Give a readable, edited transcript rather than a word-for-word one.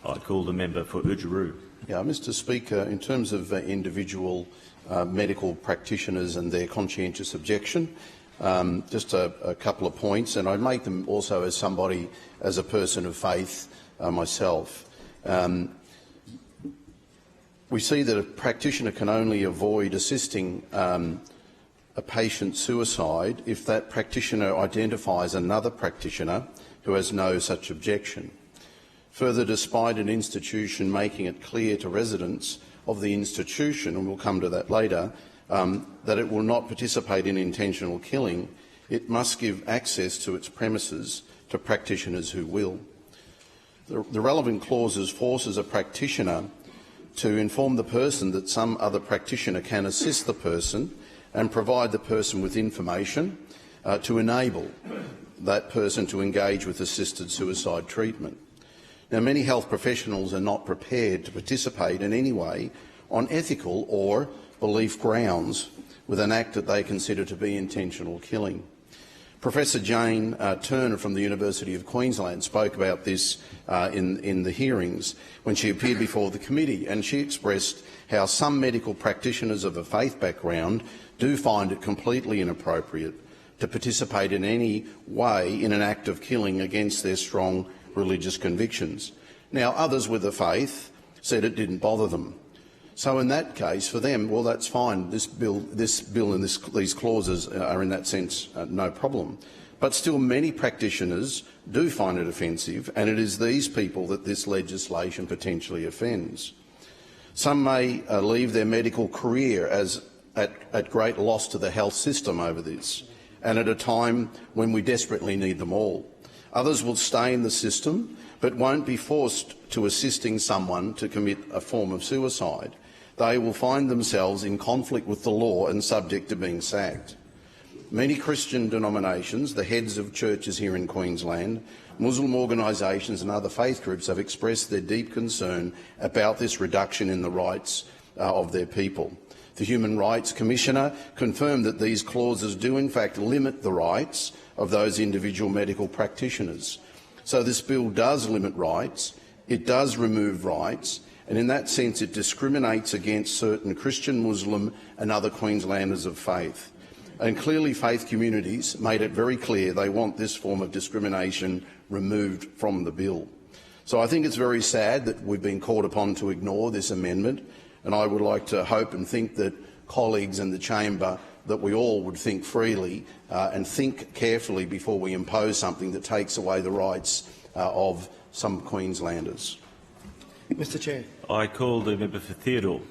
I call the member for Ujerue. Yeah, Mr Speaker, in terms of individual medical practitioners and their conscientious objection, just a couple of points, and I make them also as somebody, as a person of faith myself. We see that a practitioner can only avoid assisting a patient's suicide if that practitioner identifies another practitioner who has no such objection. Further, despite an institution making it clear to residents of the institution, and we'll come to that later, that it will not participate in intentional killing, it must give access to its premises to practitioners who will. The relevant clauses forces a practitioner to inform the person that some other practitioner can assist the person and provide the person with information to enable that person to engage with assisted suicide treatment. Now, many health professionals are not prepared to participate in any way on ethical or belief grounds with an act that they consider to be intentional killing. Professor Jane Turner from the University of Queensland spoke about this in the hearings when she appeared before the committee, and she expressed how some medical practitioners of a faith background do find it completely inappropriate to participate in any way in an act of killing against their strong religious convictions. Now, others with a faith said it didn't bother them. So in that case, for them, well, that's fine. This bill and these clauses are in that sense no problem. But still, many practitioners do find it offensive, and it is these people that this legislation potentially offends. Some may leave their medical career at great loss to the health system over this, and at a time when we desperately need them all. Others will stay in the system but won't be forced to assisting someone to commit a form of suicide. They will find themselves in conflict with the law and subject to being sacked. Many Christian denominations, the heads of churches here in Queensland, Muslim organisations and other faith groups have expressed their deep concern about this reduction in the rights of their people. The Human Rights Commissioner confirmed that these clauses do in fact limit the rights of those individual medical practitioners. So this bill does limit rights, it does remove rights, and in that sense it discriminates against certain Christian, Muslim and other Queenslanders of faith. And clearly faith communities made it very clear they want this form of discrimination removed from the bill. So I think it's very sad that we've been called upon to ignore this amendment, and I would like to hope and think that colleagues in the chamber, that we all would think freely and think carefully before we impose something that takes away the rights of some Queenslanders. Mr Chair. I call the member for Theodore.